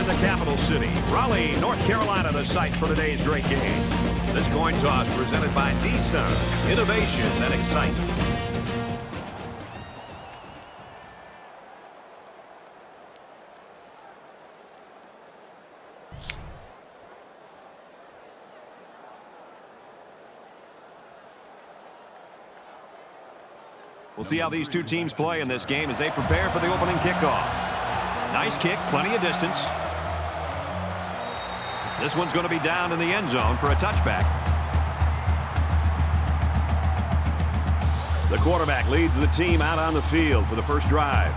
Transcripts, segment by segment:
the capital city, Raleigh, North Carolina, the site for today's great game. This coin toss presented by Nissan. Innovation that excites. We'll see how these two teams play in this game as they prepare for the opening kickoff. Nice kick, plenty of distance. This one's going to be down in the end zone for a touchback. The quarterback leads the team out on the field for the first drive.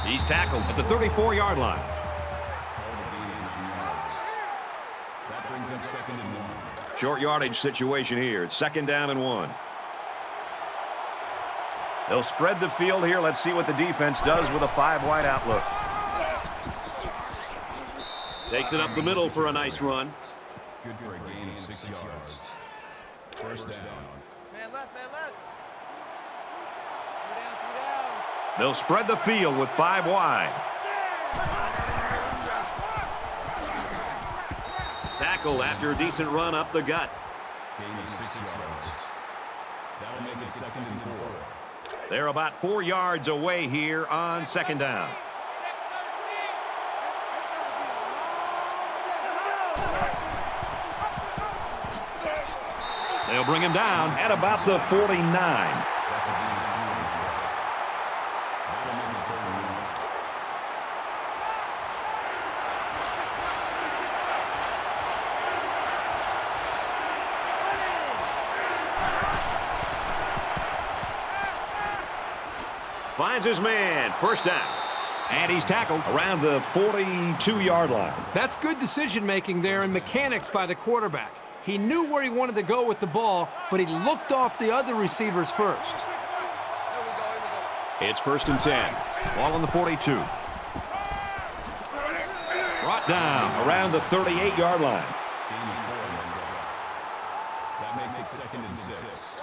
He's tackled at the 34-yard line. Short yardage situation here. It's 2nd down and 1. They'll spread the field here. Let's see what the defense does with a 5-wide outlook. Takes it up the middle for a nice run. Good for a gain of 6 yards. First down. Man left, man left. They'll spread the field with 5 wide. Tackle after a decent run up the gut. Gain of 6 yards. That'll make it 2nd and 4. They're about 4 yards away here on 2nd down. They'll bring him down at about the 49. Finds his man. First down. And he's tackled around the 42-yard line. That's good decision-making there and mechanics by the quarterback. He knew where he wanted to go with the ball, but he looked off the other receivers first. It's 1st and 10. Ball on the 42. Brought down around the 38-yard line. That makes it 2nd and 6.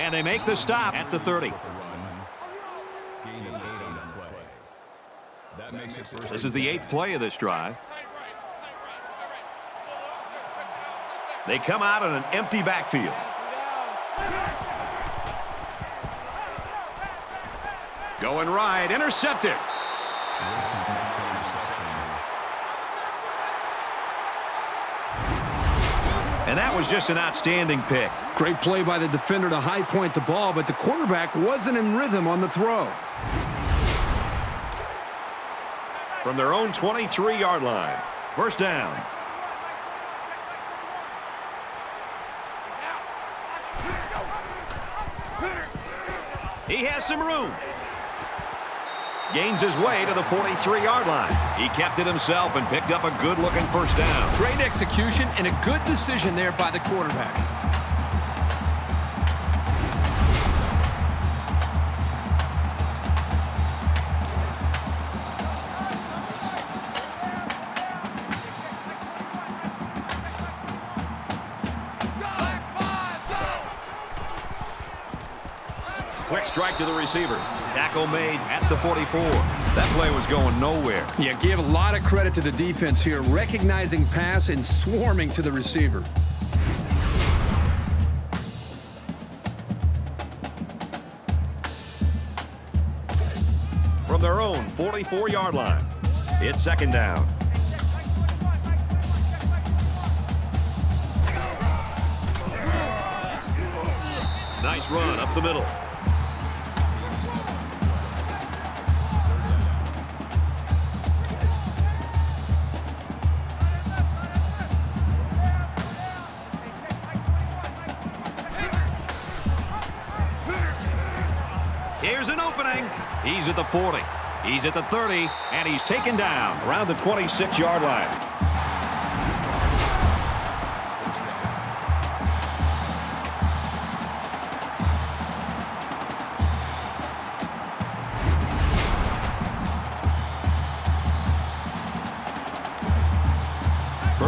And they make the stop at the 30. This is the 8th play of this drive. They come out in an empty backfield. Going right, intercepted. And that was just an outstanding pick. Great play by the defender to high point the ball, but the quarterback wasn't in rhythm on the throw. From their own 23-yard line. First down. He has some room. Gains his way to the 43-yard line. He kept it himself and picked up a good-looking first down. Great execution and a good decision there by the quarterback. Quick strike to the receiver. Tackle made at the 44. That play was going nowhere. Yeah, give a lot of credit to the defense here, recognizing pass and swarming to the receiver. From their own 44-yard line, it's 2nd down. Nice run up the middle. Here's an opening. He's at the 40. He's at the 30, and he's taken down around the 26-yard line.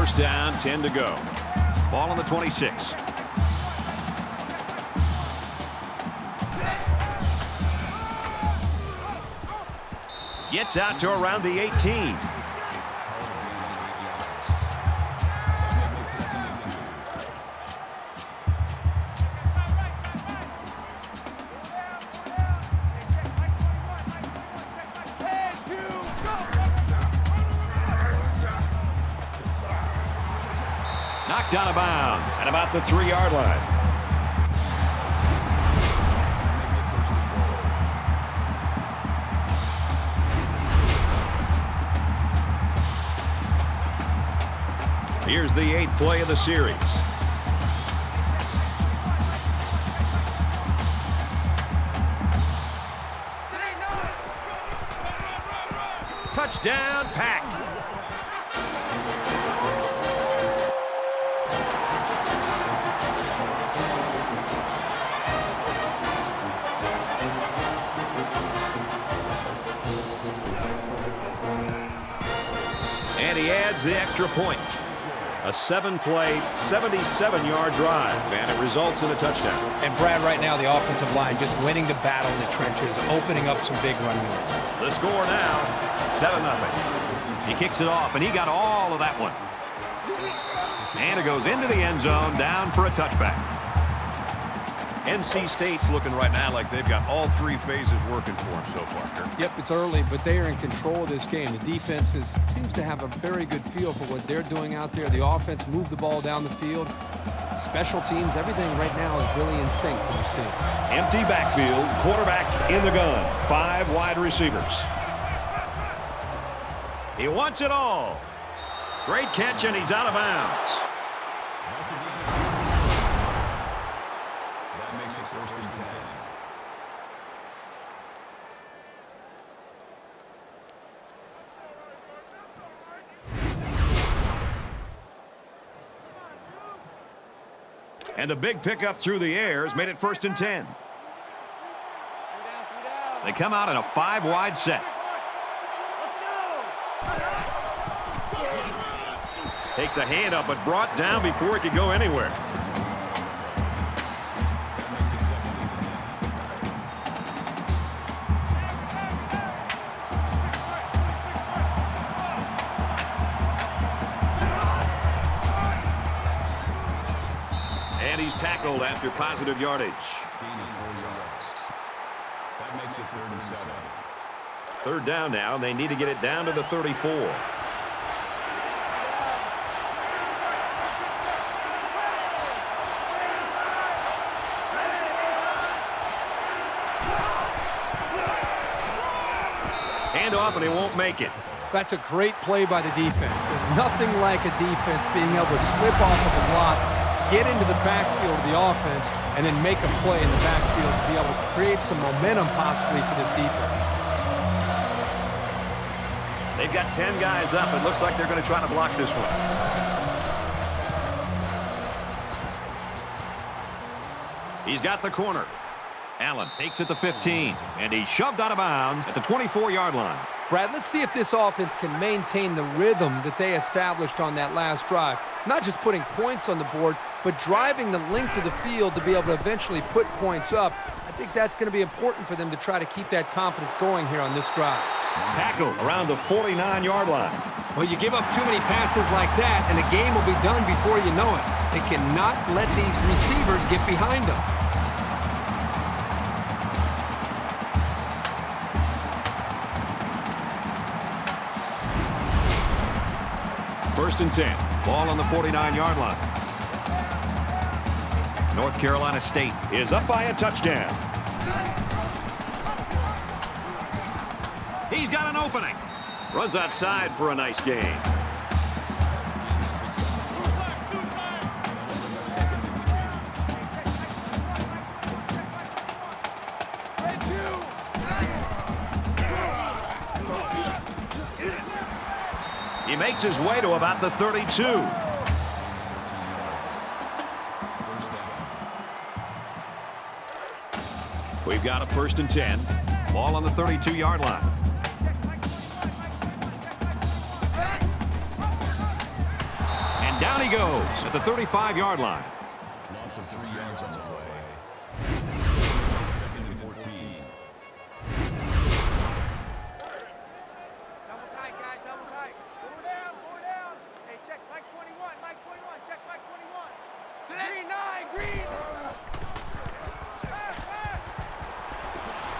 First down, 10 to go. Ball on the 26. Gets out to around the 18. Knocked out of bounds at about the 3-yard line. Here's the 8th play of the series. Touchdown, Pack. And he adds the extra point. A 7-play, 77-yard drive, and it results in a touchdown. And Brad, right now, the offensive line just winning the battle in the trenches, opening up some big run lanes. The score now, 7-0. He kicks it off, and he got all of that one. And it goes into the end zone, down for a touchback. NC State's looking right now like they've got all 3 phases working for them so far, Kirk. Yep, it's early, but they are in control of this game. The defense seems to have a very good feel for what they're doing out there. The offense moved the ball down the field. Special teams, everything right now is really in sync for this team. Empty backfield, quarterback in the gun, 5 wide receivers. He wants it all. Great catch, and he's out of bounds. That makes it first and 10. And the big pickup through the air has made it first and 10. They come out in a 5-wide set. Takes a hand up, but brought down before he could go anywhere. That makes it second and 10. And he's tackled after positive yardage. Gaining 4 yards. That makes it third and 7. Third down now, and they need to get it down to the 34. Off, and he won't make it. That's a great play by the defense. There's nothing like a defense being able to slip off of a block, get into the backfield of the offense, and then make a play in the backfield to be able to create some momentum possibly for this defense. They've got 10 guys up. It looks like they're going to try to block this one. He's got the corner. Allen takes it to 15, and he's shoved out of bounds at the 24-yard line. Brad, let's see if this offense can maintain the rhythm that they established on that last drive. Not just putting points on the board, but driving the length of the field to be able to eventually put points up. I think that's going to be important for them to try to keep that confidence going here on this drive. Tackled around the 49-yard line. Well, you give up too many passes like that, and the game will be done before you know it. They cannot let these receivers get behind them. First and 10. Ball on the 49-yard line. North Carolina State is up by a touchdown. He's got an opening. Runs outside for a nice gain. He makes his way to about the 32. We've got a first and 10. Ball on the 32-yard line. goes at the 35-yard line. Loss of 3 yards on the play. Second and 14. Double tight, guys, double tight. Four down, four down. Hey, check Mike 21, Mike 21, check Mike 21. Green 9, green. Pass, pass.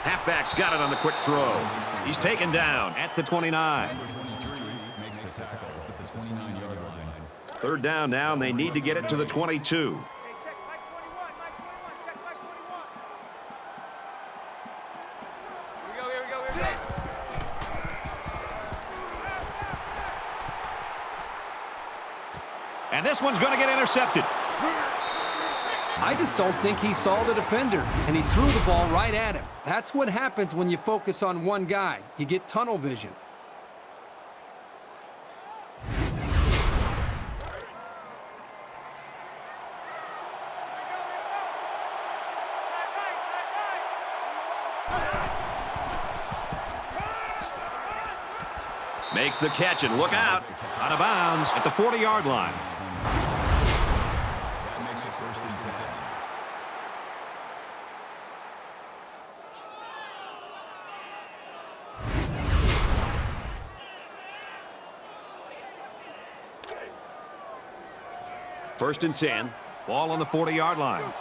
Halfback's got it on the quick throw. He's taken down at the 29. Number 23 makes the tackle at the 29-yard line. Third down now, and they need to get it to the 22. Hey, check Mike 21, Mike 21, check Mike 21. Here we go, here we go, here we go. And this one's going to get intercepted. I just don't think he saw the defender, and he threw the ball right at him. That's what happens when you focus on one guy. You get tunnel vision. Makes the catch, and look out. Out of bounds at the 40-yard line. That makes it first and 10. First and 10. Ball on the 40-yard line.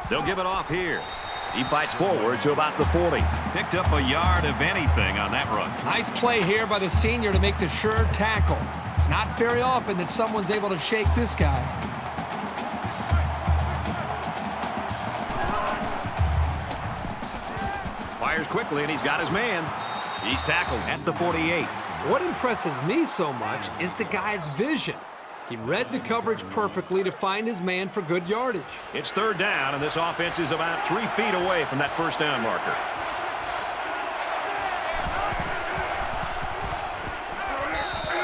They'll give it off here. He fights forward to about the 40. Picked up a yard of anything on that run. Nice play here by the senior to make the sure tackle. It's not very often that someone's able to shake this guy. Fires quickly, and he's got his man. He's tackled at the 48. What impresses me so much is the guy's vision. He read the coverage perfectly to find his man for good yardage. It's third down, and this offense is about 3 feet away from that first down marker.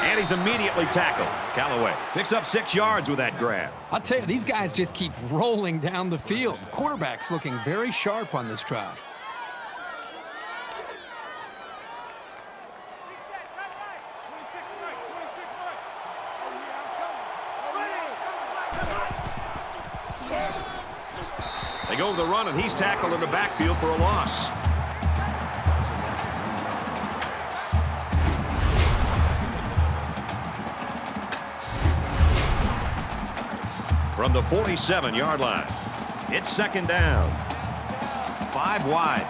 And he's immediately tackled. Callaway picks up 6 yards with that grab. I'll tell you, these guys just keep rolling down the field. Quarterback's looking very sharp on this drive. They go to the run, and he's tackled in the backfield for a loss. From the 47-yard line, it's second down. 5 wide.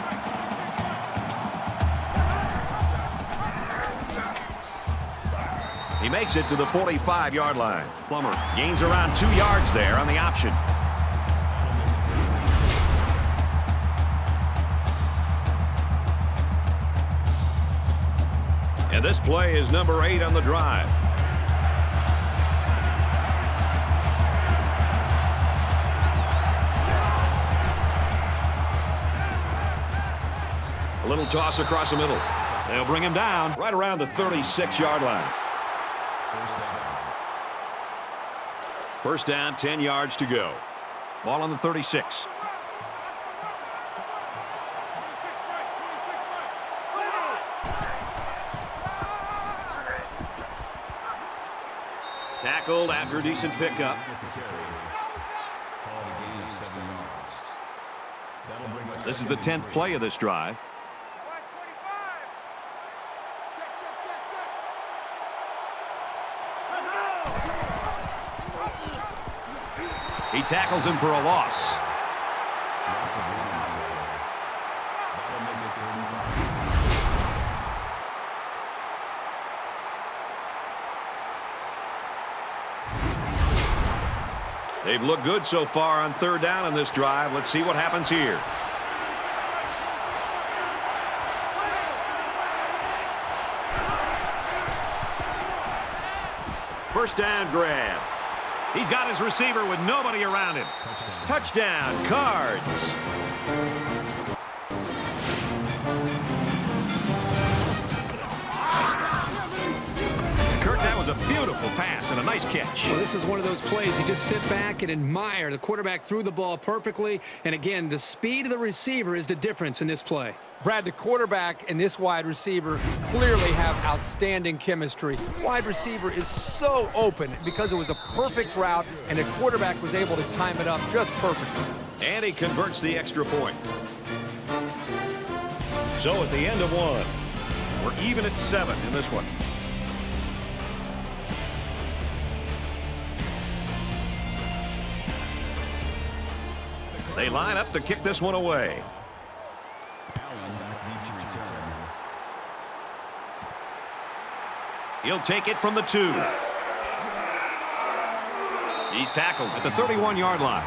He makes it to the 45-yard line. Plummer gains around 2 yards there on the option. And this play is number 8 on the drive. A little toss across the middle. They'll bring him down right around the 36-yard line. First down, 10 yards to go. Ball on the 36. Tackled after a decent pickup. This is the 10th play of this drive. He tackles him for a loss. They've looked good so far on third down in this drive. Let's see what happens here. First down grab. He's got his receiver with nobody around him. Touchdown, Cards. Kurt, that was was a beautiful pass and a nice catch. Well, this is one of those plays you just sit back and admire. The quarterback threw the ball perfectly, and again, the speed of the receiver is the difference in this play. Brad, the quarterback and this wide receiver clearly have outstanding chemistry. Wide receiver is so open because it was a perfect route, and the quarterback was able to time it up just perfectly. And he converts the extra point. So at the end of one, we're even at 7 in this one. They line up to kick this one away. He'll take it from the 2. He's tackled at the 31-yard line.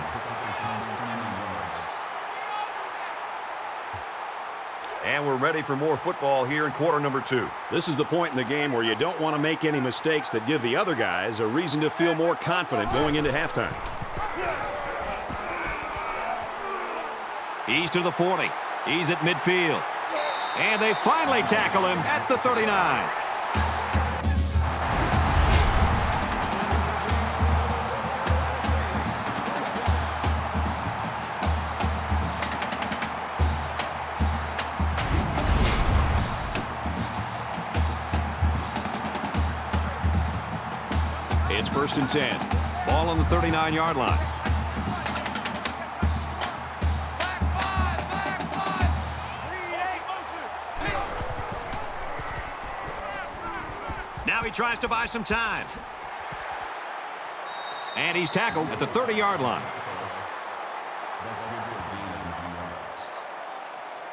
And we're ready for more football here in quarter number 2. This is the point in the game where you don't want to make any mistakes that give the other guys a reason to feel more confident going into halftime. He's to the 40. He's at midfield. And they finally tackle him at the 39. It's 1st and 10. Ball on the 39-yard line. Now he tries to buy some time. And he's tackled at the 30-yard line. That's good for a gain of 9 yards.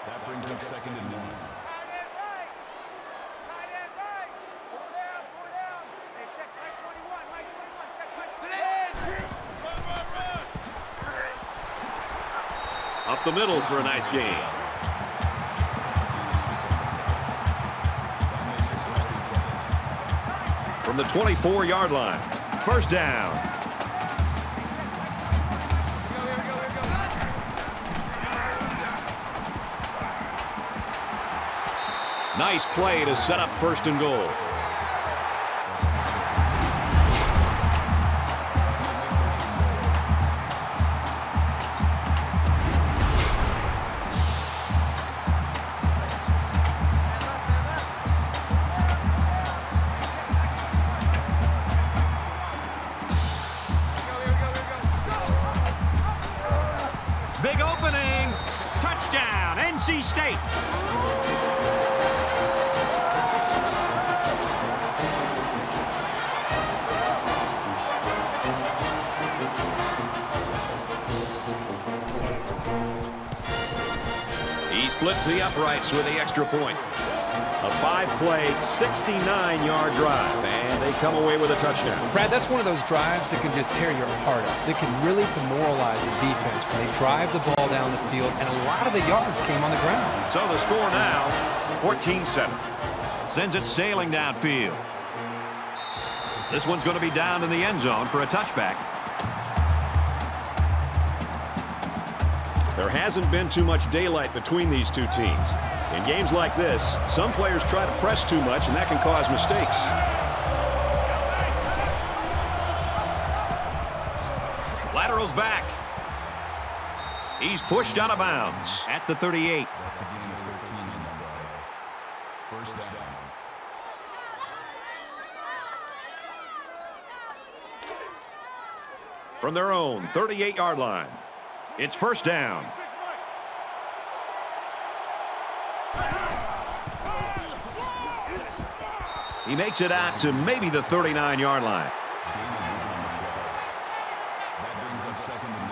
That brings up 2nd and 1. Up the middle for a nice gain. From the 24-yard line. 1st down. Nice play to set up 1st and goal. Big opening. Touchdown, NC State. He splits the uprights with the extra point. A 5-play, 69-yard drive, and they come away with a touchdown. Brad, that's one of those drives that can just tear your heart out. That can really demoralize the defense when they drive the ball down the field, and a lot of the yards came on the ground. So the score now, 14-7. Sends it sailing downfield. This one's going to be down in the end zone for a touchback. There hasn't been too much daylight between these two teams. In games like this, some players try to press too much, and that can cause mistakes. Lateral's back. He's pushed out of bounds at the 38. That's a gain of 13 on that play. 1st down. From their own 38-yard line, it's 1st down. He makes it out to maybe the 39-yard line. That brings up 2nd and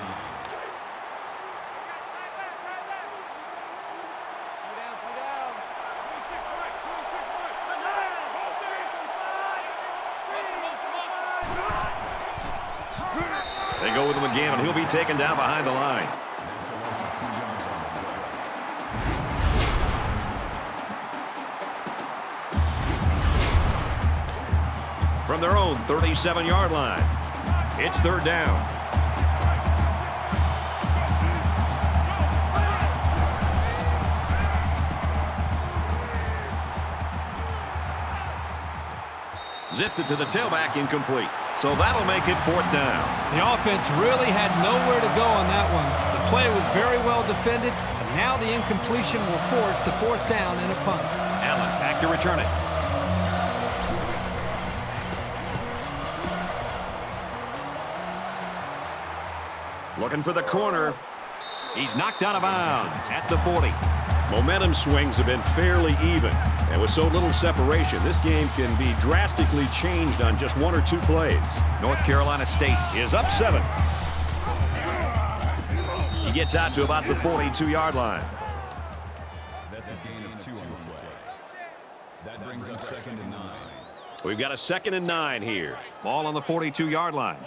9. They go with him again, and he'll be taken down behind the line. From their own 37-yard line, it's 3rd down. Zips it to the tailback, incomplete. So that'll make it 4th down. The offense really had nowhere to go on that one. The play was very well defended, and now the incompletion will force the 4th down and a punt. Allen back to return it. Looking for the corner. He's knocked out of bounds at the 40. Momentum swings have been fairly even. And with so little separation, this game can be drastically changed on just 1 or 2 plays. North Carolina State is up 7. He gets out to about the 42-yard line. That's a gain of 2 on the play. That brings up 2nd and 9. We've got a 2nd and 9 here. Ball on the 42-yard line.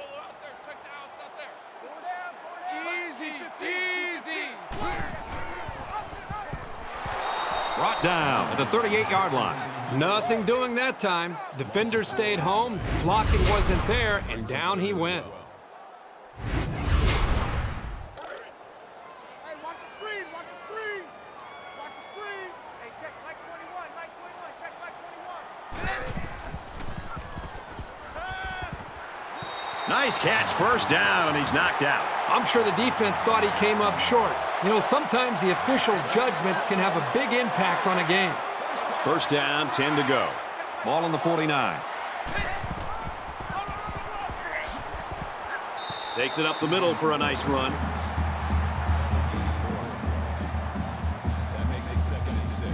Brought down at the 38-yard line. Nothing doing that time. Defender stayed home, blocking wasn't there, and down he went. Hey, watch the screen, watch the screen. Watch the screen. Hey, check Mike 21, Mike 21, check Mike 21. Nice catch, 1st down, and he's knocked out. I'm sure the defense thought he came up short. You know, sometimes the officials' judgments can have a big impact on a game. 1st down, 10 to go. Ball on the 49. Takes it up the middle for a nice run. That makes it 2nd and 6.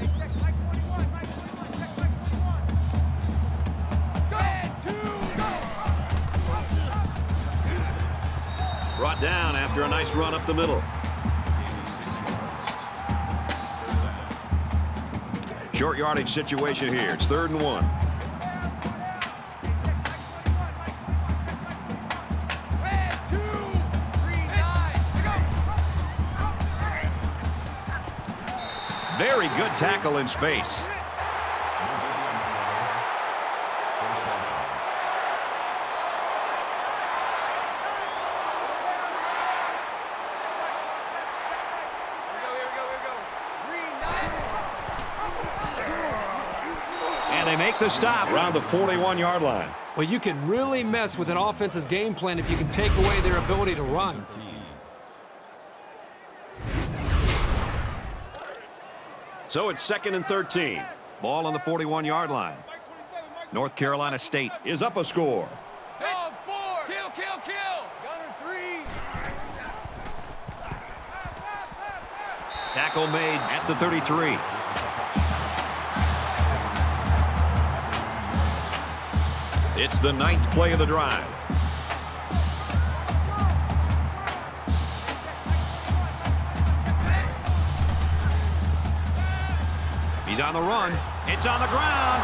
Hey, check Mike 21, Mike 21, check Mike 21. Go ahead, 2, go. Brought down after a nice run up the middle. Short yardage situation here. It's 3rd and 1. Very good tackle in space. And they make the stop around the 41-yard line. Well, you can really mess with an offense's game plan if you can take away their ability to run. So it's 2nd and 13. Ball on the 41-yard line. North Carolina State is up a score. Dog 4. Kill, kill, kill. Gunner 3. Tackle made at the 33. It's the 9th play of the drive. He's on the run. It's on the ground.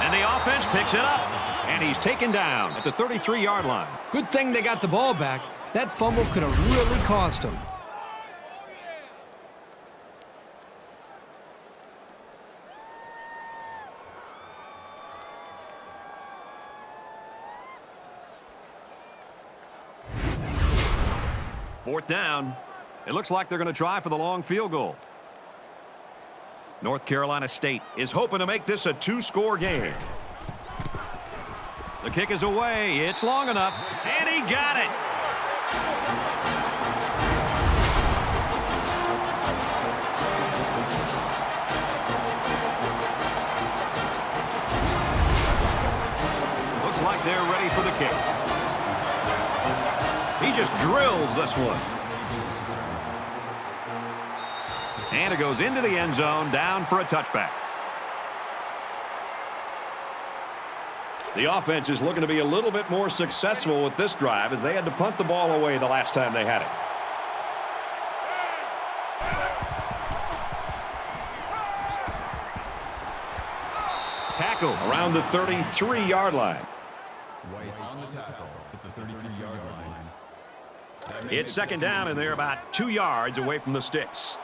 And the offense picks it up. And he's taken down at the 33-yard line. Good thing they got the ball back. That fumble could have really cost them. Fourth down. It looks like they're going to try for the long field goal. North Carolina State is hoping to make this a 2-score game. The kick is away. It's long enough. And he got it. Looks like they're ready for the kick. He just drills this one. And it goes into the end zone, down for a touchback. The offense is looking to be a little bit more successful with this drive as they had to punt the ball away the last time they had it. Tackle around the 33-yard line. White on the tackle at the 33-yard line. It's second down, and they're about 2 yards away from the sticks.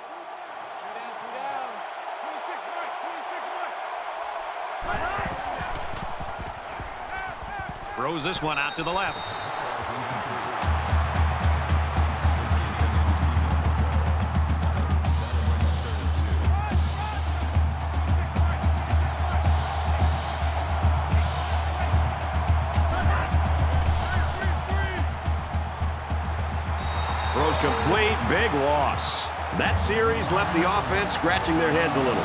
Throws this one out to the left. complete. Big loss. That series left the offense scratching their heads a little.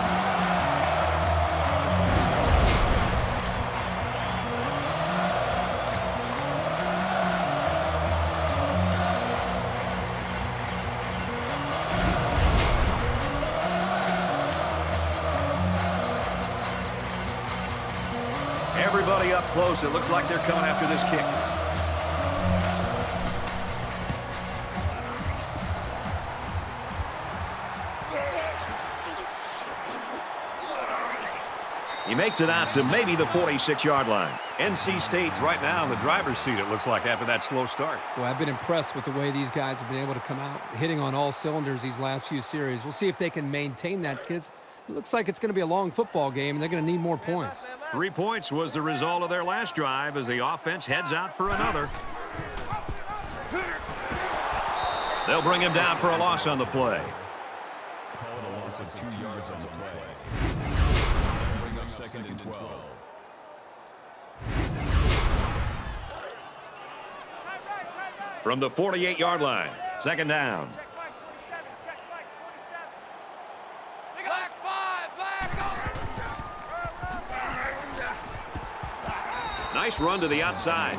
Everybody up close. It looks like they're coming after this kick. He makes it out to maybe the 46-yard line. NC State's right now in the driver's seat, it looks like, after that slow start. Well, I've been impressed with the way these guys have been able to come out hitting on all cylinders these last few series. We'll see if they can maintain that, because it looks like it's going to be a long football game, and they're going to need more points. 3 points was the result of their last drive as the offense heads out for another. They'll bring him down for a loss on the play. Call it a loss of 2 yards on the play. Bring up 2nd and 12. From the 48-yard line, 2nd down. Check flag 27. Check flag 27. Black 5. Black. Nice run to the outside.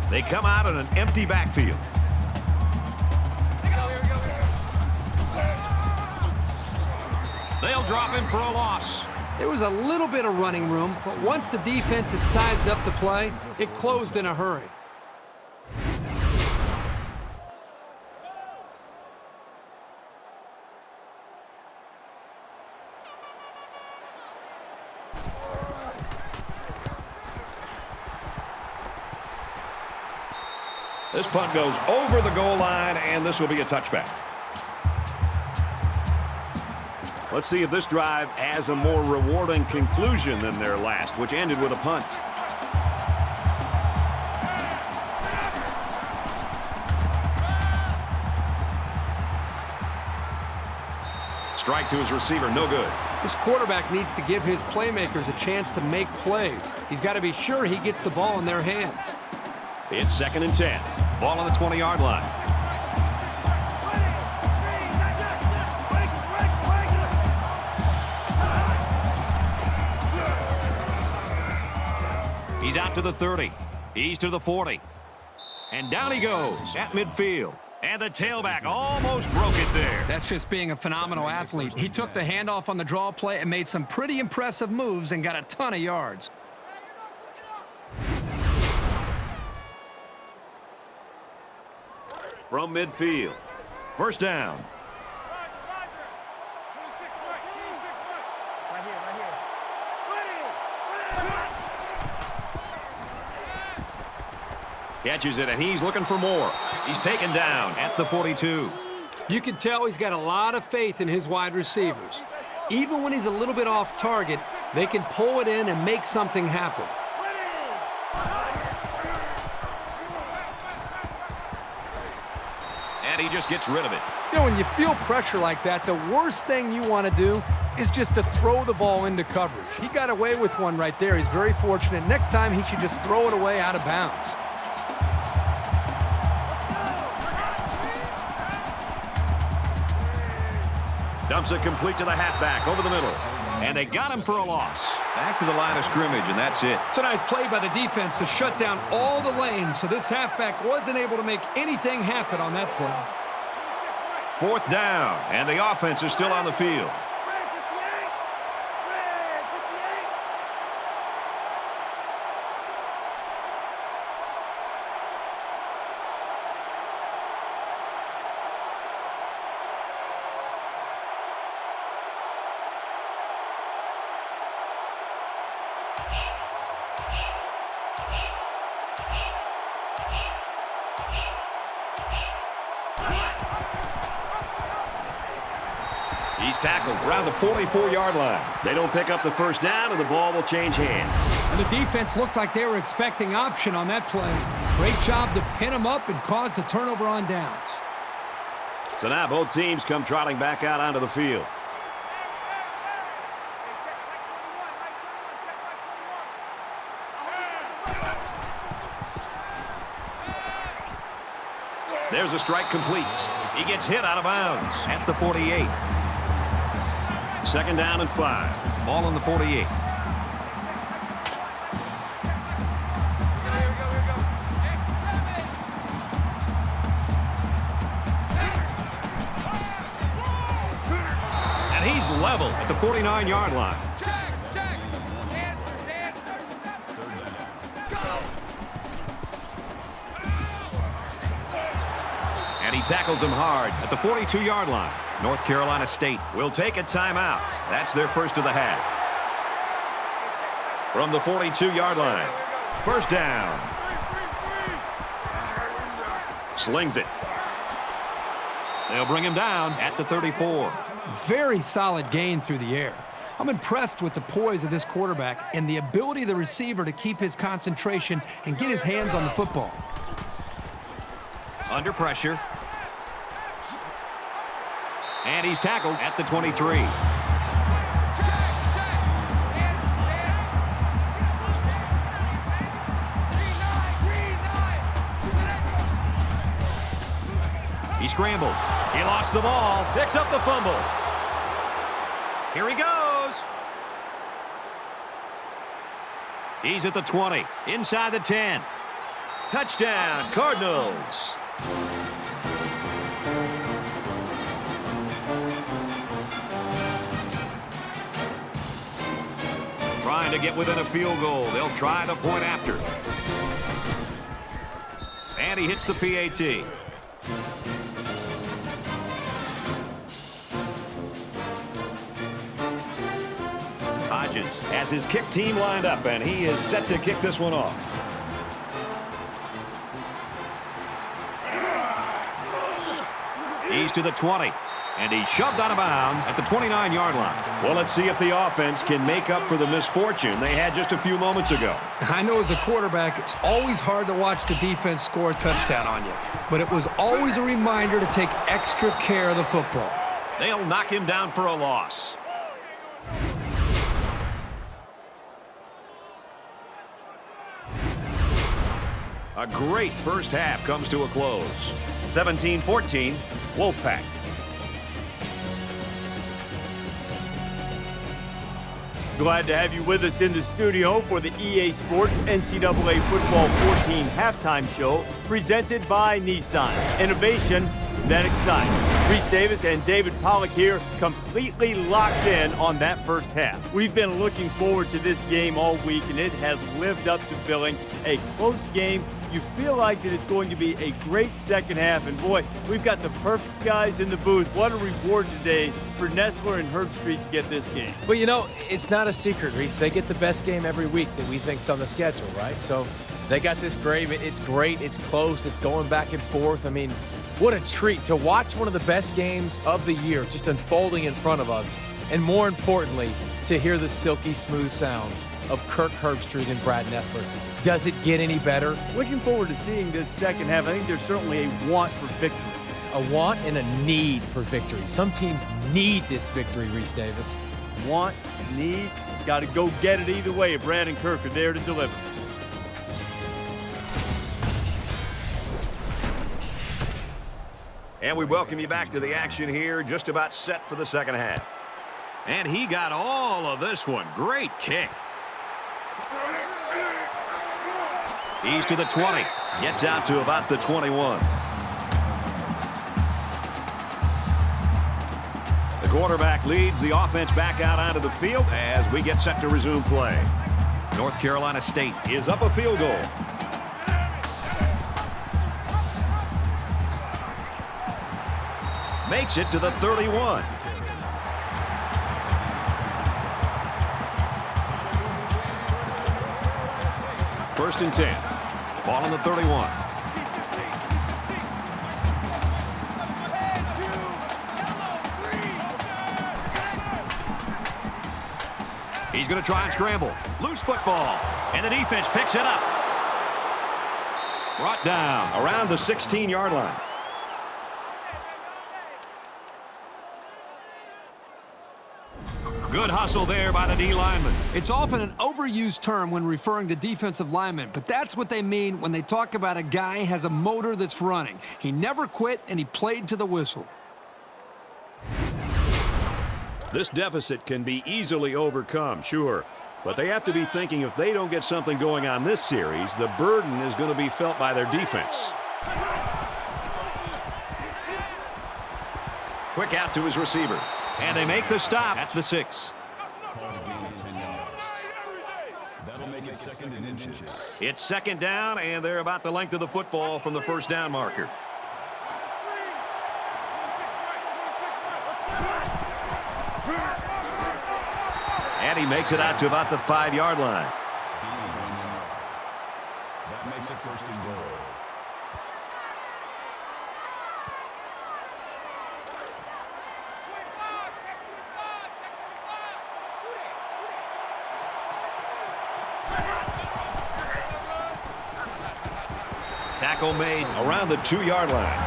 They come out in an empty backfield. They'll drop him for a loss. There was a little bit of running room, but once the defense had sized up the play, it closed in a hurry. This punt goes over the goal line, and this will be a touchback. Let's see if this drive has a more rewarding conclusion than their last, which ended with a punt. Strike to his receiver, no good. This quarterback needs to give his playmakers a chance to make plays. He's got to be sure he gets the ball in their hands. It's 2nd and 10. Ball on the 20-yard line. He's out to the 30. He's to the 40. And down he goes at midfield. And the tailback almost broke it there. That's just being a phenomenal athlete. He took the handoff on the draw play and made some pretty impressive moves and got a ton of yards. From midfield. 1st down. Catches it, and he's looking for more. He's taken down at the 42. You can tell he's got a lot of faith in his wide receivers. Even when he's a little bit off target, they can pull it in and make something happen. And he just gets rid of it. You know, when you feel pressure like that, the worst thing you want to do is just to throw the ball into coverage. He got away with one right there. He's very fortunate. Next time, he should just throw it away out of bounds. Dumps it complete to the halfback over the middle. And they got him for a loss. Back to the line of scrimmage, and that's it. It's a nice play by the defense to shut down all the lanes, so this halfback wasn't able to make anything happen on that play. 4th down, and the offense is still on the field. He's tackled around the 44-yard line. They don't pick up the 1st down, and the ball will change hands. And the defense looked like they were expecting option on that play. Great job to pin him up and cause the turnover on downs. So now both teams come trotting back out onto the field. There's a strike complete. He gets hit out of bounds at the 48. Second down and 5. Ball on the 48. And he's level at the 49-yard line. Check. Dancer. Go. And he tackles him hard at the 42-yard line. North Carolina State will take a timeout. That's their first of the half. From the 42-yard line. First down. Slings it. They'll bring him down at the 34. Very solid gain through the air. I'm impressed with the poise of this quarterback and the ability of the receiver to keep his concentration and get his hands on the football. Under pressure. And he's tackled at the 23. He scrambled. He lost the ball. Picks up the fumble. Here he goes. He's at the 20. Inside the 10. Touchdown, Cardinals. Trying to get within a field goal. They'll try the point after. And he hits the PAT. Hodges has his kick team lined up, and he is set to kick this one off. He's to the 20. And he's shoved out of bounds at the 29-yard line. Well, let's see if the offense can make up for the misfortune they had just a few moments ago. I know as a quarterback, it's always hard to watch the defense score a touchdown on you. But it was always a reminder to take extra care of the football. They'll knock him down for a loss. A great first half comes to a close. 17-14, Wolfpack. Glad to have you with us in the studio for the EA Sports NCAA Football 14 halftime show presented by Nissan. Innovation that excites. Reese Davis and David Pollack here, completely locked in on that first half. We've been looking forward to this game all week, and it has lived up to billing. A close game. You feel like that it's going to be a great second half, and boy, we've got the perfect guys in the booth. What a reward today for Nestler and Herbstreit to get this game. Well, you know, it's not a secret, Reese. They get the best game every week that we think's on the schedule, right? So they got this great. It's great. It's close. It's going back and forth. I mean, what a treat to watch one of the best games of the year just unfolding in front of us, and more importantly, to hear the silky smooth sounds of Kirk Herbstreit and Brad Nestler. Does it get any better? Looking forward to seeing this second half. I think there's certainly a want for victory. A want and a need for victory. Some teams need this victory, Reese Davis. Want, need, got to go get it either way. Brad and Kirk are there to deliver. And we welcome you back to the action here, just about set for the second half. And he got all of this one. Great kick. He's to the 20. Gets out to about the 21. The quarterback leads the offense back out onto the field as we get set to resume play. North Carolina State is up a field goal. Makes it to the 31. First and 10. Ball on the 31. He's going to try and scramble. Loose football. And the defense picks it up. Brought down around the 16-yard line. Good hustle there by the D lineman. It's often an overused term when referring to defensive linemen, but that's what they mean when they talk about a guy has a motor that's running. He never quit, and he played to the whistle. This deficit can be easily overcome, sure. But they have to be thinking if they don't get something going on this series, the burden is going to be felt by their defense. Quick out to his receiver. And they make the stop at the 6. Called a gain of 10 yards. That'll make it 2nd and inches. It's 2nd down, and they're about the length of the football from the first down marker. And he makes it out to about the 5-yard line. Gain of 1 yard. That makes it 1st and goal. Tackle made around the 2-yard line.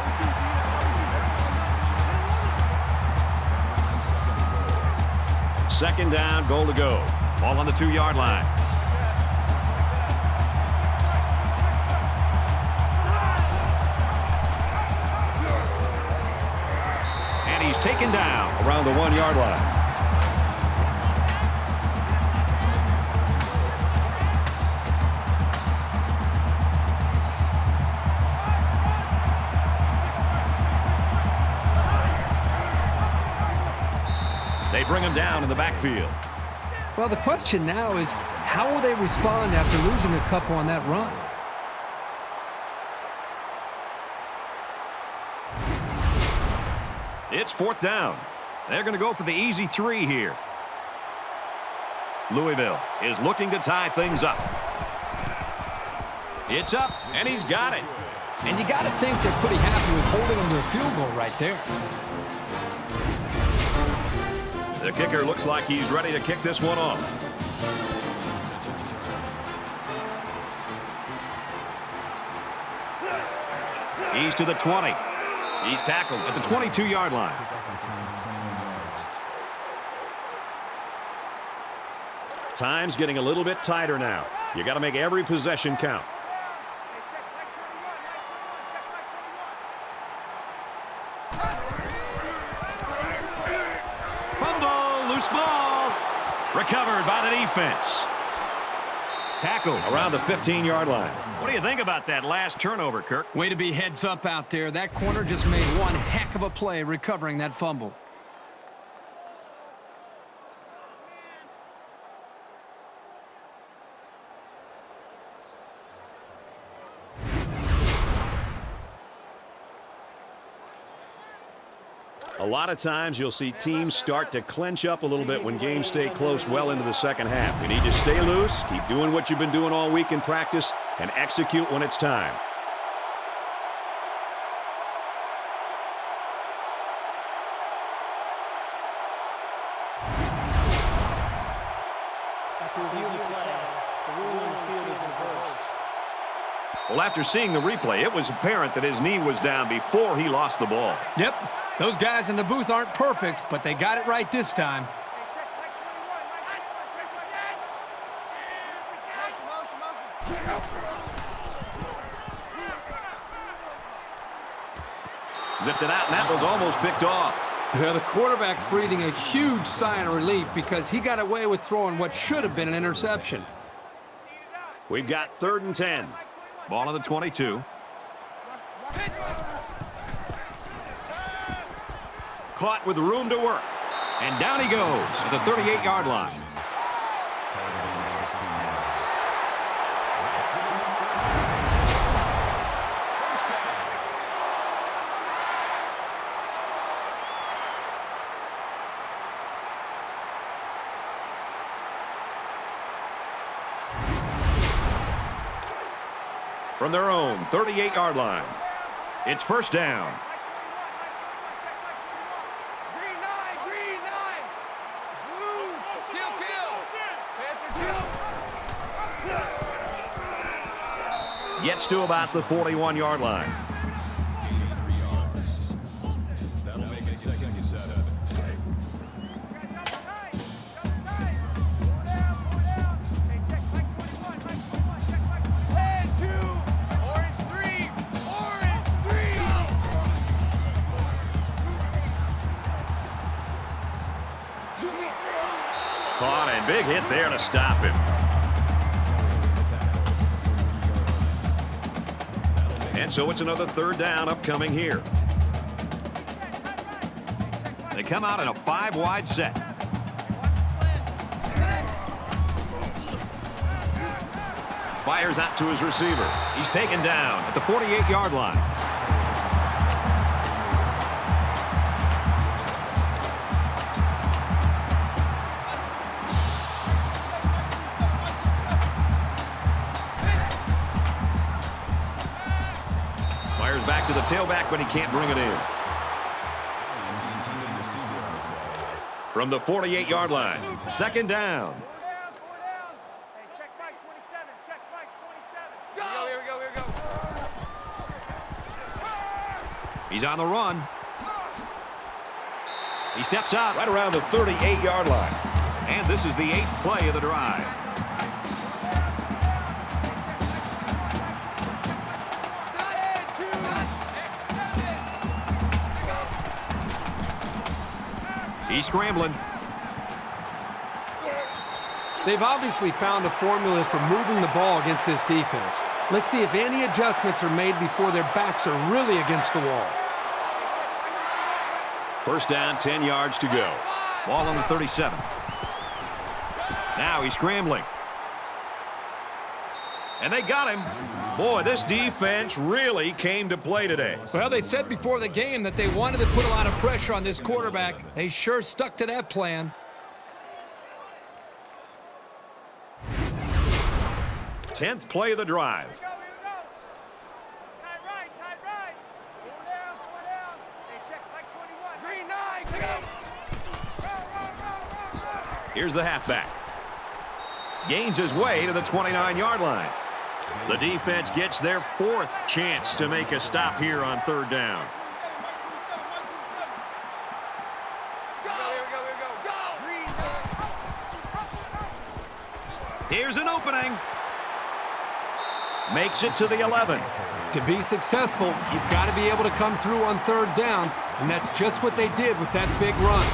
Second down, goal to go. Ball on the 2-yard line. And he's taken down around the 1-yard line. They bring him down in the backfield. Well, the question now is, how will they respond after losing a couple on that run? It's 4th down. They're going to go for the easy 3 here. Louisville is looking to tie things up. It's up, and he's got it. And you got to think they're pretty happy with holding them to a field goal right there. The kicker looks like he's ready to kick this one off. He's to the 20. He's tackled at the 22-yard line. Time's getting a little bit tighter now. You got to make every possession count. Loose ball. Recovered by the defense. Tackled around the 15-yard line. What do you think about that last turnover, Kirk? Way to be heads up out there. That corner just made one heck of a play recovering that fumble. A lot of times you'll see teams start to clench up a little bit when games stay close well into the second half. You need to stay loose, keep doing what you've been doing all week in practice, and execute when it's time. After reviewing the play, the ruling on the field is reversed. Well, after seeing the replay, it was apparent that his knee was down before he lost the ball. Yep. Those guys in the booth aren't perfect, but they got it right this time. Zipped it out, and that was almost picked off. Yeah, the quarterback's breathing a huge sigh of relief because he got away with throwing what should have been an interception. We've got 3rd and 10. Ball on the 22. Caught with room to work. And down he goes at the 38-yard line. From their own 38-yard line, it's 1st down. Gets to about the 41-yard line. Gain of 3 yards. That'll make it 2nd and 7. Caught, and big hit there to stop him. And so it's another third down upcoming here. They come out in a 5-wide set. Fires out to his receiver. He's taken down at the 48-yard line. Fires back to the tailback, but he can't bring it in. From the 48-yard line, second down. He's on the run. He steps out Right around the 38-yard line. And this is the 8th play of the drive. He's scrambling. They've obviously found a formula for moving the ball against this defense. Let's see if any adjustments are made before their backs are really against the wall. First down, 10 yards to go. Ball on the 37. Now he's scrambling. And they got him. Boy, this defense really came to play today. Well, they said before the game that they wanted to put a lot of pressure on this quarterback. They sure stuck to that plan. 10th play of the drive. Here's the halfback. Gains his way to the 29-yard line. The defense gets their 4th chance to make a stop here on third down. Here's an opening. Makes it to the 11. To be successful, you've got to be able to come through on third down, and that's just what they did with that big run.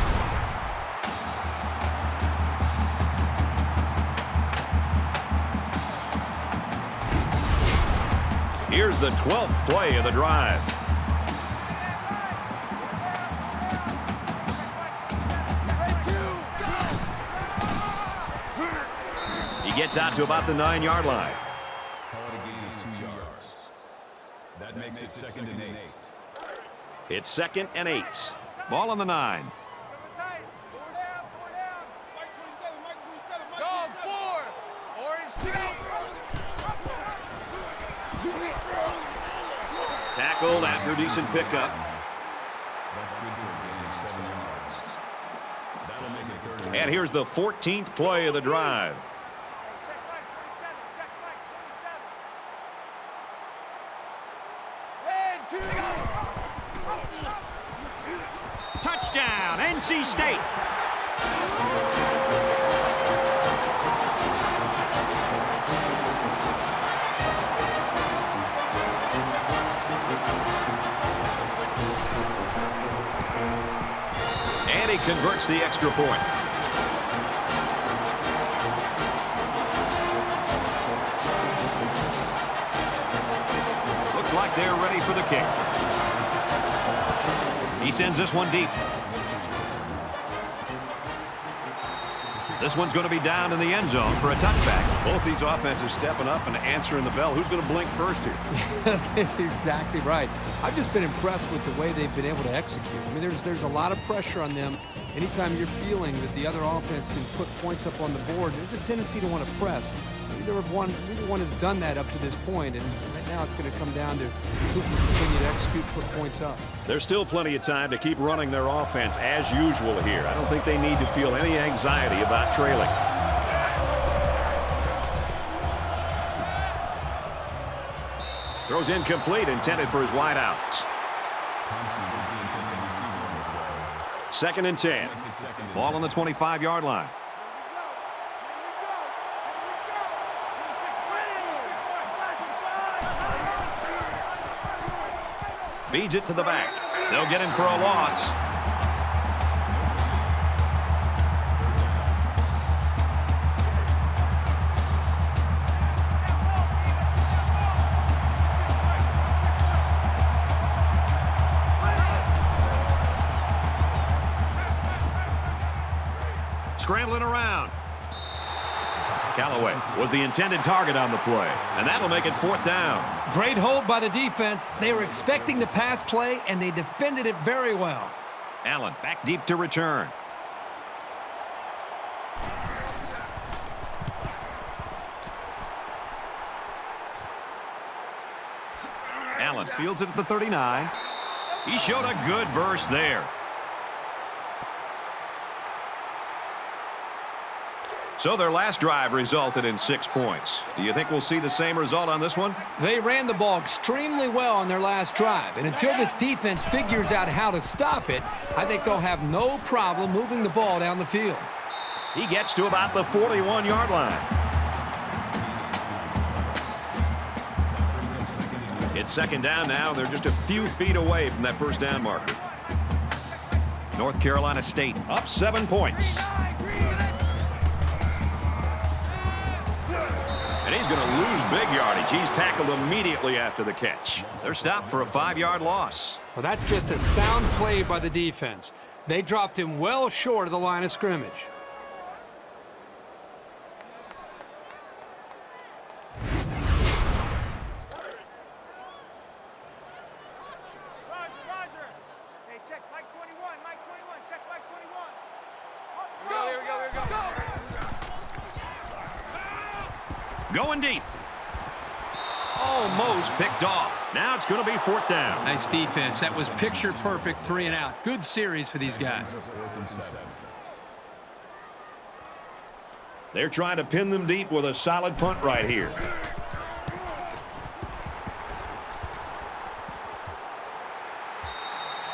Here's the 12th play of the drive. He gets out to about the 9-yard line. Call it a gain of 2 yards. That makes it 2nd and 8. It's 2nd and 8. Ball on the 9. Tackled after a decent pickup. That's good for a gain of 7 yards. That'll make it 3rd and 8. And here's the 14th play of the drive. Touchdown, NC State. And he converts the extra point. Looks like they're ready for the kick. He sends this one deep. This one's going to be down in the end zone for a touchback. Both these offenses stepping up and answering the bell. Who's going to blink first here? Exactly right. I've just been impressed with the way they've been able to execute. I mean, there's a lot of pressure on them. Anytime you're feeling that the other offense can put points up on the board, there's a tendency to want to press. Neither one has done that up to this point, and right now it's going to come down to who can continue to execute, put points up. There's still plenty of time to keep running their offense as usual here. I don't think they need to feel any anxiety about trailing. Throws incomplete, intended for his wideouts. Thompson is the intended receiver on the play. 2nd and 10. Makes it 2nd and Ball on the 25-yard line. Feeds it to the back. They'll get him for a loss. Scrambling around. Callaway was the intended target on the play, and that'll make it 4th down. Great hold by the defense. They were expecting the pass play, and they defended it very well. Allen back deep to return. Allen fields it at the 39. He showed a good burst there. So their last drive resulted in 6 points. Do you think we'll see the same result on this one? They ran the ball extremely well on their last drive, and until this defense figures out how to stop it, I think they'll have no problem moving the ball down the field. He gets to about the 41-yard line. It's 2nd down now. They're just a few feet away from that 1st down marker. North Carolina State up 7 points. And he's going to lose big yardage. He's tackled immediately after the catch. They're stopped for a 5-yard loss. Well, that's just a sound play by the defense. They dropped him well short of the line of scrimmage. Roger. Hey, check Mike 21. Mike 21. Check Mike 21. Here we go. Going deep. Almost picked off. Now it's going to be 4th down. Nice defense. That was picture perfect 3 and out. Good series for these guys. They're trying to pin them deep with a solid punt right here.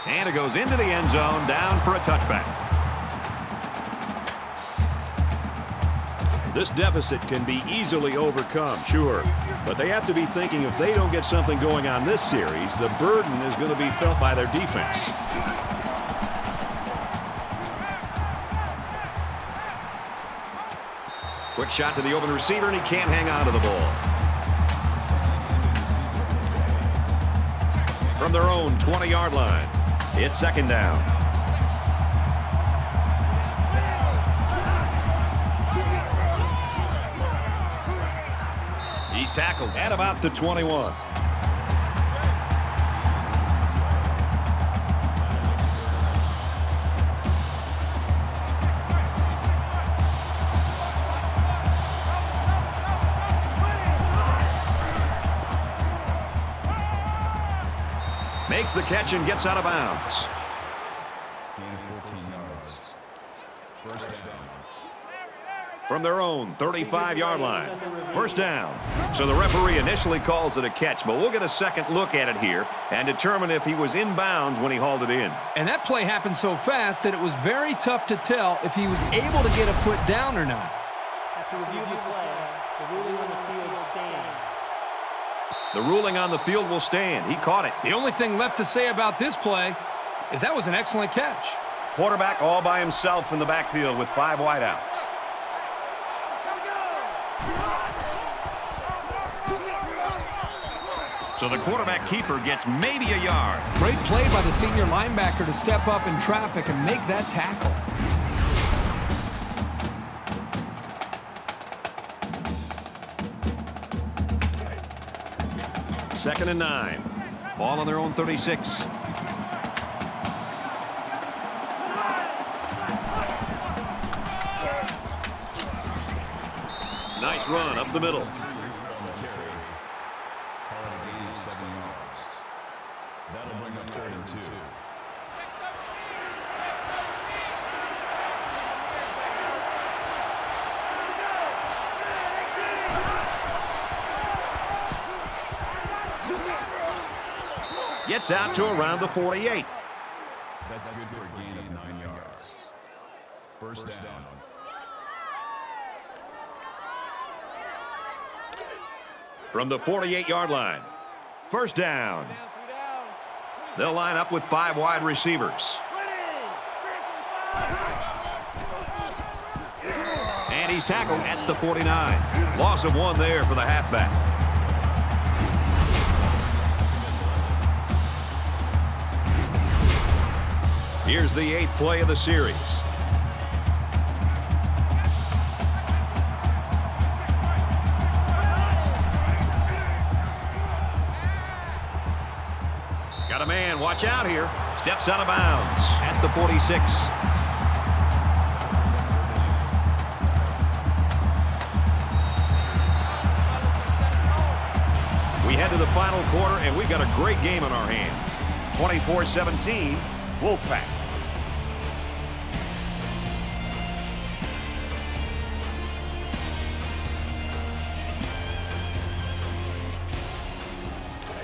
And it goes into the end zone, down for a touchback. This deficit can be easily overcome, sure. But they have to be thinking if they don't get something going on this series, the burden is going to be felt by their defense. Quick shot to the open receiver, and he can't hang on to the ball. From their own 20-yard line, it's 2nd down. He's tackled at about the 21. Makes the catch and gets out of bounds. Gain of 14 yards. 1st down. From their own 35-yard line. 1st down. So the referee initially calls it a catch, but we'll get a second look at it here and determine if he was in bounds when he hauled it in. And that play happened so fast that it was very tough to tell if he was able to get a foot down or not. After review of the play, the ruling on the field stands. The ruling on the field will stand. He caught it. The only thing left to say about this play is that was an excellent catch. Quarterback all by himself in the backfield with 5 wideouts. So the quarterback keeper gets maybe a yard. Great play by the senior linebacker to step up in traffic and make that tackle. Second and 9. Ball on their own 36. Nice run up the middle. That'll bring up 3rd and 2. Gets out to around the 48. That's good for a gain of 9 yards. 1st down. From the 48-yard line. 1st down. They'll line up with 5 wide receivers. And he's tackled at the 49. Loss of 1 there for the halfback. Here's the 8th play of the series. watch out here. Steps out of bounds at the 46. We head to the final quarter, and we've got a great game on our hands. 24-17, Wolfpack.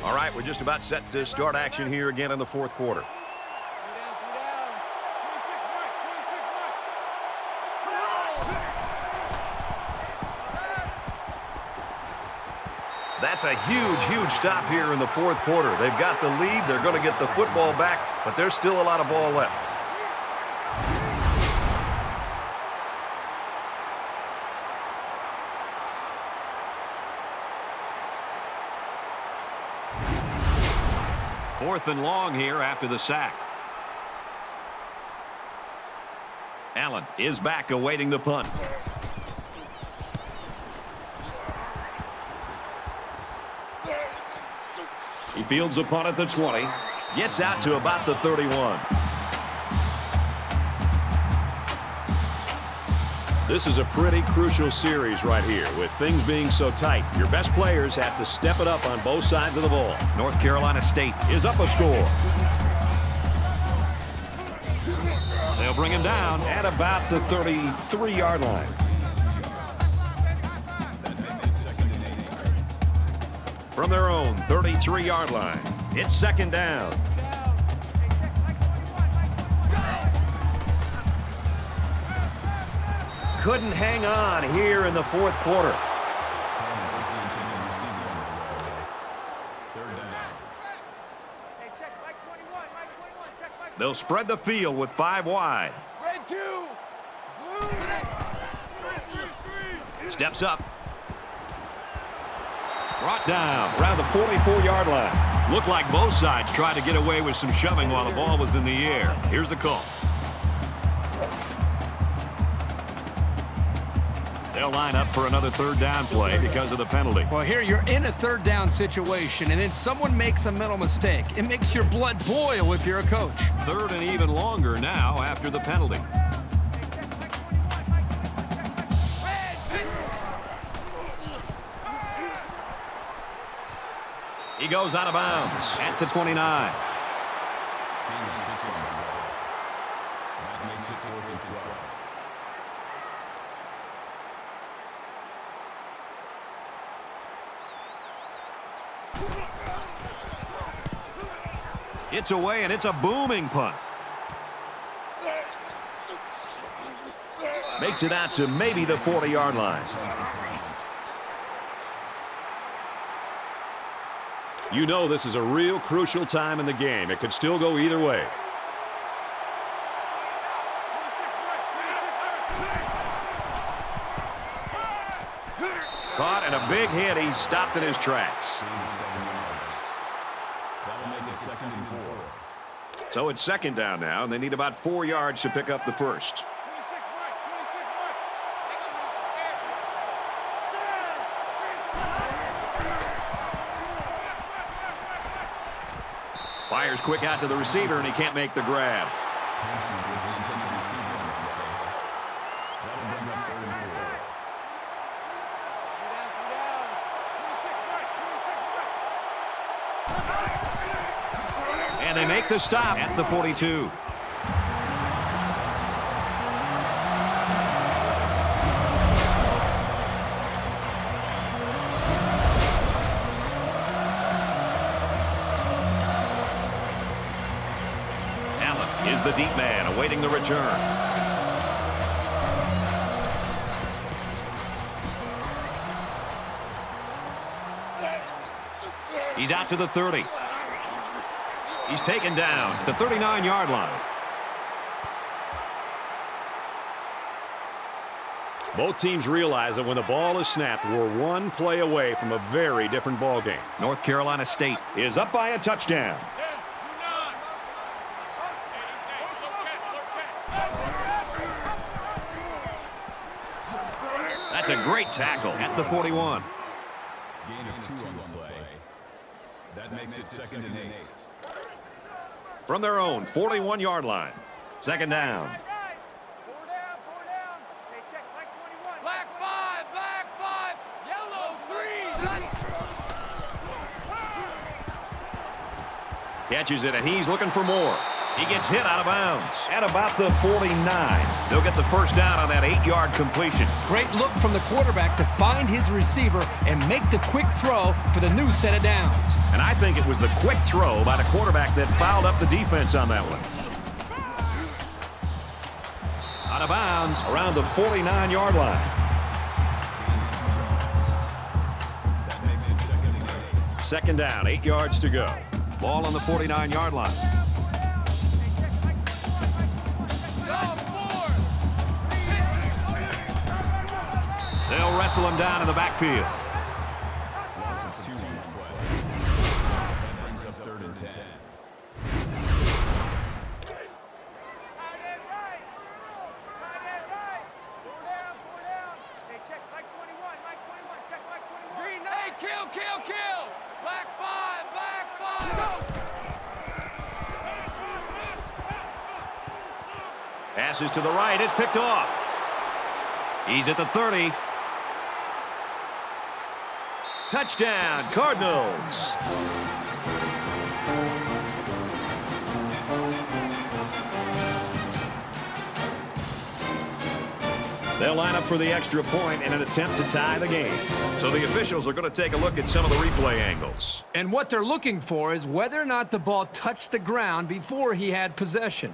All right, we're just about set to start action here again in the fourth quarter. That's a huge stop here in the fourth quarter. They've got the lead. They're going to get the football back, but there's still a lot of ball left. Fourth and long here after the sack. Allen is back awaiting the punt. He fields the punt at the 20. Gets out to about the 31. This is a pretty crucial series right here with things being so tight. Your best players have to step it up on both sides of the ball. North Carolina State is up a score. They'll bring him down at about the 33-yard line. From their own 33-yard line, it's second down. Couldn't hang on here in the fourth quarter. They'll spread the field with 5 wide. Red 2. Steps up. Brought down around the 44-yard line. Looked like both sides tried to get away with some shoving while the ball was in the air. Here's the call. They'll line up for another third down play because of the penalty. Well, here you're in a third down situation, and then someone makes a mental mistake. It makes your blood boil if you're a coach. Third and even longer now after the penalty. He goes out of bounds at the 29. That makes it 4th and 12. It's away, and it's a booming punt. Makes it out to maybe the 40-yard line. You know this is a real crucial time in the game. It could still go either way. Caught and a big hit. He's stopped in his tracks. That'll make it 2nd and 4. So it's second down now, and they need about 4 yards to pick up the first. Fires quick out to the receiver, and he can't make the grab. Thompson is the intended receiver on the play. That'll bring up 3rd and 4. And they make the stop at the 42. Allen is the deep man awaiting the return. He's out to the 30. He's taken down at the 39-yard line. Both teams realize that when the ball is snapped, we're one play away from a very different ball game. North Carolina State Is up by a touchdown. That's a great tackle at the 41. Gain of 2 on the play. That makes it 2nd and 8. From their own 41-yard line. Second down. Right. Four down. Hey, check flag 21. Black 5, yellow 3. Catches it, and he's looking for more. He gets hit out of bounds at about the 49. They'll get the first down on that 8-yard completion. Great look from the quarterback to find his receiver and make the quick throw for the new set of downs. And I think it was the quick throw by the quarterback that fouled up the defense on that one. Out of bounds around the 49-yard line. That makes it Second down, 8 yards to go. Ball on the 49-yard line. They'll wrestle him down in the backfield. Loss of 2 on the play. That brings up 3rd and 10. Tight end right. Four down. Hey, check flag 21. Check flag 21. Green, hey, kill. Black 5, go. Passes to the right. It's picked off. He's at the 30. Touchdown, Cardinals. They'll line up for the extra point in an attempt to tie the game. So the officials are going to take a look at some of the replay angles. And what they're looking for is whether or not the ball touched the ground before he had possession.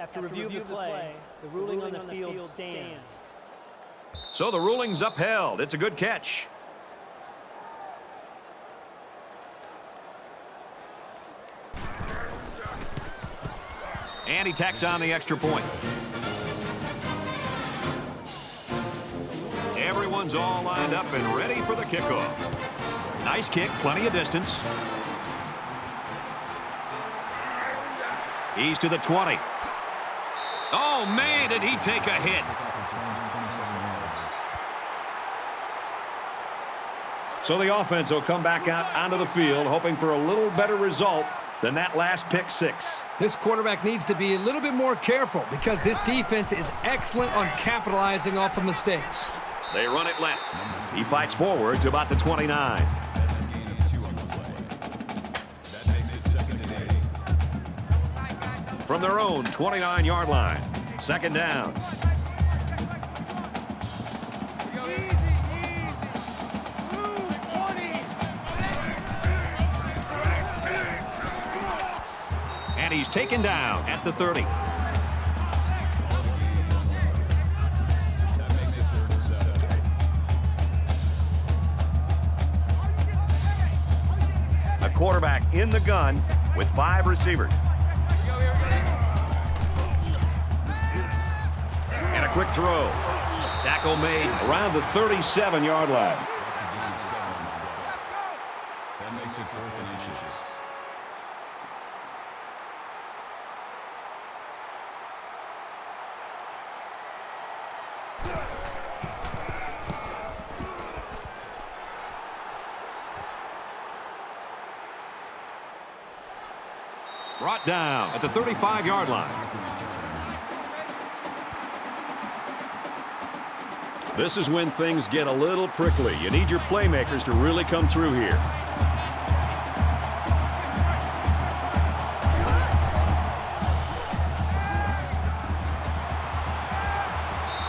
After review of the play, the ruling on the field stands. So the ruling's upheld. It's a good catch. And he tacks on the extra point. Everyone's all lined up and ready for the kickoff. Nice kick, plenty of distance. He's to the 20. Oh, man, did he take a hit. So the offense will come back out onto the field, hoping for a little better result than that last pick six. This quarterback needs to be a little bit more careful because this defense is excellent on capitalizing off of mistakes. They run it left. He fights forward to about the 29. That's a gain of 2 on the play. That makes it 2nd and 8. From their own 29-yard line. Second down. And he's taken down at the 30. That makes it 3rd and 7. A quarterback in the gun with 5 receivers. And a quick throw. Tackle made around the 37-yard line. That's a gain of 7 on the play. That makes it 4th and inches. Brought down at the 35-yard line. This is when things get a little prickly. You need your playmakers to really come through here.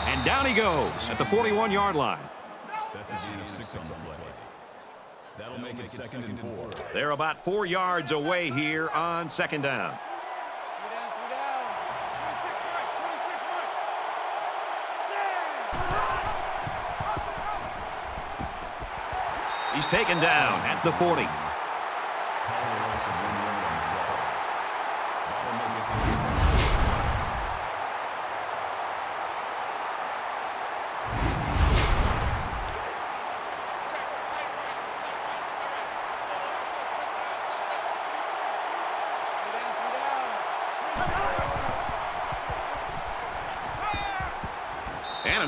And down he goes at the 41-yard line. That's a gain of 6 on the play. That'll make it 2nd and 4. They're about 4 yards away here on second down. Three down. 26 right. He's taken down at the 40. Loss of 1 yard on the play. That'll make it 3 down.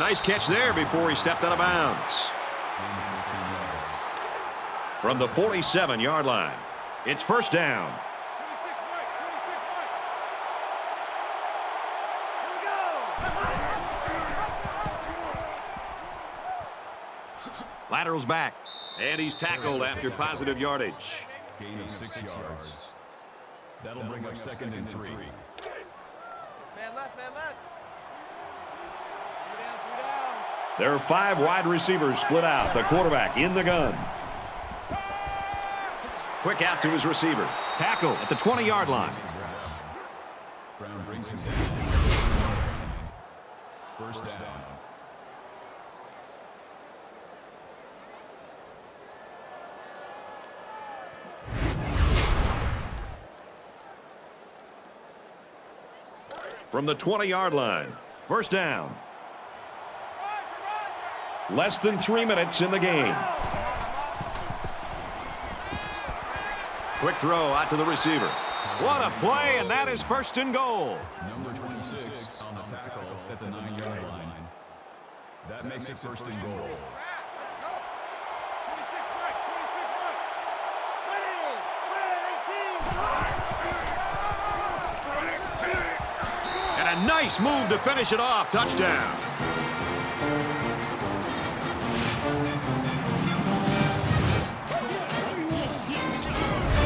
nice catch there before he stepped out of bounds. From the 47-yard line, it's first down. Laterals back, and he's tackled after positive yardage. Gain of 6 yards. That'll bring up 2nd and 3. Man left, man left. 3 down. There are 5 wide receivers split out. The quarterback in the gun. Quick out to his receiver. Tackle at the 20-yard line. Brown brings him down. First down. From the 20-yard line, first down. Less than 3 minutes in the game. Quick throw out to the receiver. What a play, and that is first and goal. Number 26 on the tackle at the 9-yard line. That makes it first and goal. And a nice move to finish it off. Touchdown.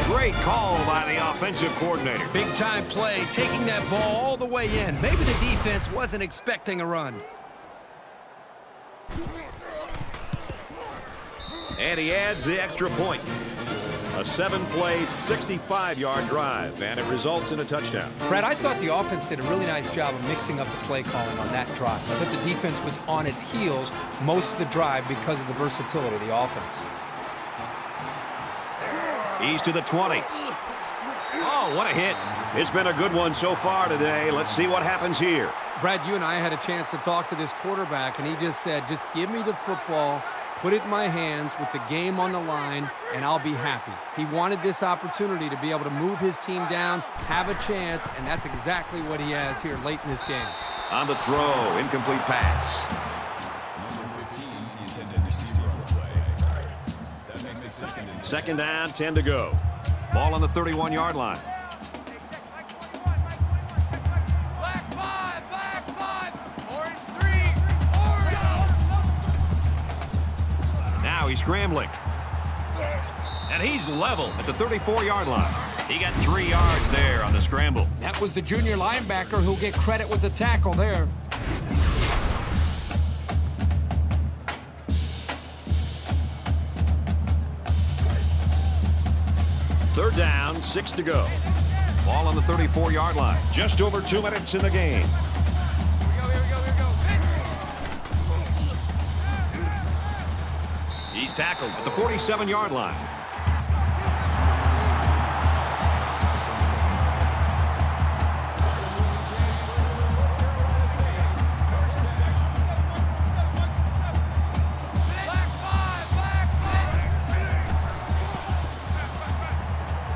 Great call by the offensive coordinator. Big time play, taking that ball all the way in. Maybe the defense wasn't expecting a run. And he adds the extra point. A 7-play, 65-yard drive, and it results in a touchdown. Brad, I thought the offense did a really nice job of mixing up the play calling on that drive. I thought the defense was on its heels most of the drive because of the versatility of the offense. He's to the 20. Oh, what a hit. It's been a good one so far today. Let's see what happens here. Brad, you and I had a chance to talk to this quarterback, and he just said, just give me the football, put it in my hands with the game on the line, and I'll be happy. He wanted this opportunity to be able to move his team down, have a chance, and that's exactly what he has here late in this game. On the throw, incomplete pass. Number 15, the intended receiver on the play. That makes it 2nd and 2. Second down, 10 to go. Ball on the 31-yard line. Black 5, orange 3, orange. Now he's scrambling. And he's level at the 34-yard line. He got 3 yards there on the scramble. That was the junior linebacker who'll get credit with the tackle there. Third down, 6 to go. Ball on the 34-yard line. Just over 2 minutes in the game. Here we go. He's tackled at the 47-yard line.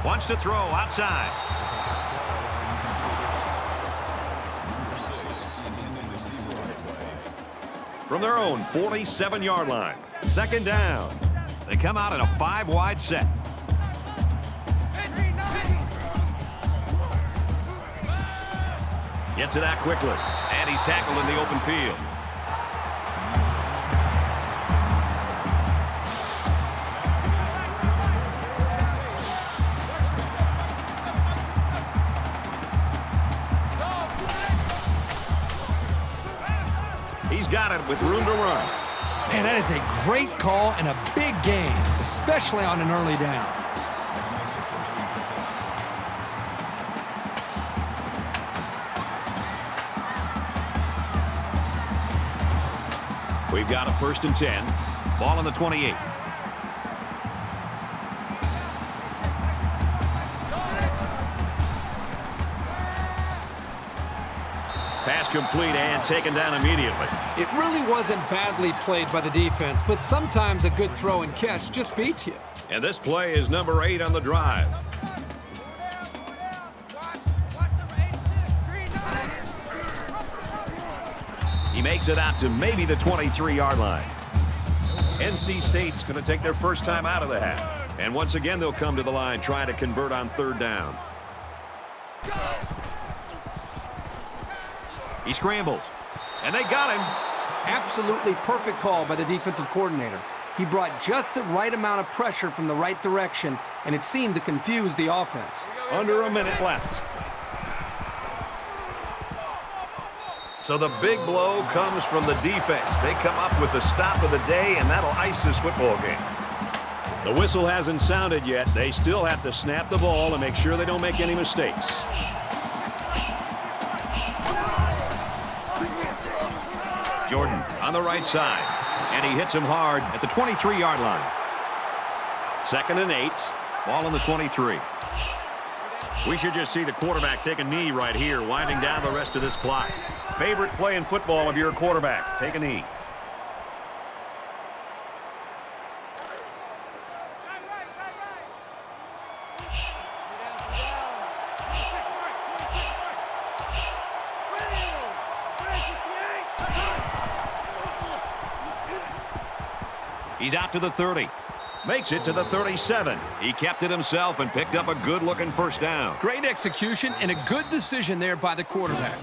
Wants to throw outside. Number 6, the intended receiver on the play. From their own 47-yard line. Second down. They come out in a 5-wide set. Gets it out quickly. And he's tackled in the open field. He's got it with room to run. Man, that is a great call and a big game, especially on an early down. That makes it 1st and 10. We've got a 1st and 10. Ball on the 28. Pass complete and taken down immediately. It really wasn't badly played by the defense, but sometimes a good throw and catch just beats you. And this play is number 8 on the drive. Watch number 86. He makes it out to maybe the 23-yard line. NC State's going to take their first time out of the half. And once again, they'll come to the line trying to convert on third down. He scrambles. And they got him. Absolutely perfect call by the defensive coordinator. He brought just the right amount of pressure from the right direction, and it seemed to confuse the offense. Under a minute left. So the big blow comes from the defense. They come up with the stop of the day, and that'll ice this football game. The whistle hasn't sounded yet. They still have to snap the ball and make sure they don't make any mistakes. Jordan on the right side, and he hits him hard at the 23-yard line. 2nd and 8. Ball on the 23. We should just see the quarterback take a knee right here, winding down the rest of this clock. Favorite play in football of your quarterback. Take a knee. He's out to the 30. Makes it to the 37. He kept it himself and picked up a good-looking first down. Great execution and a good decision there by the quarterback.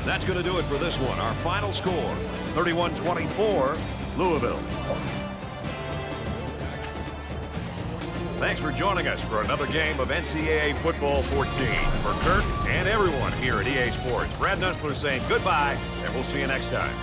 That's going to do it for this one. Our final score, 31-24, Louisville. Thanks for joining us for another game of NCAA Football 14. For Kirk and everyone here at EA Sports, Brad Nussler saying goodbye, and we'll see you next time.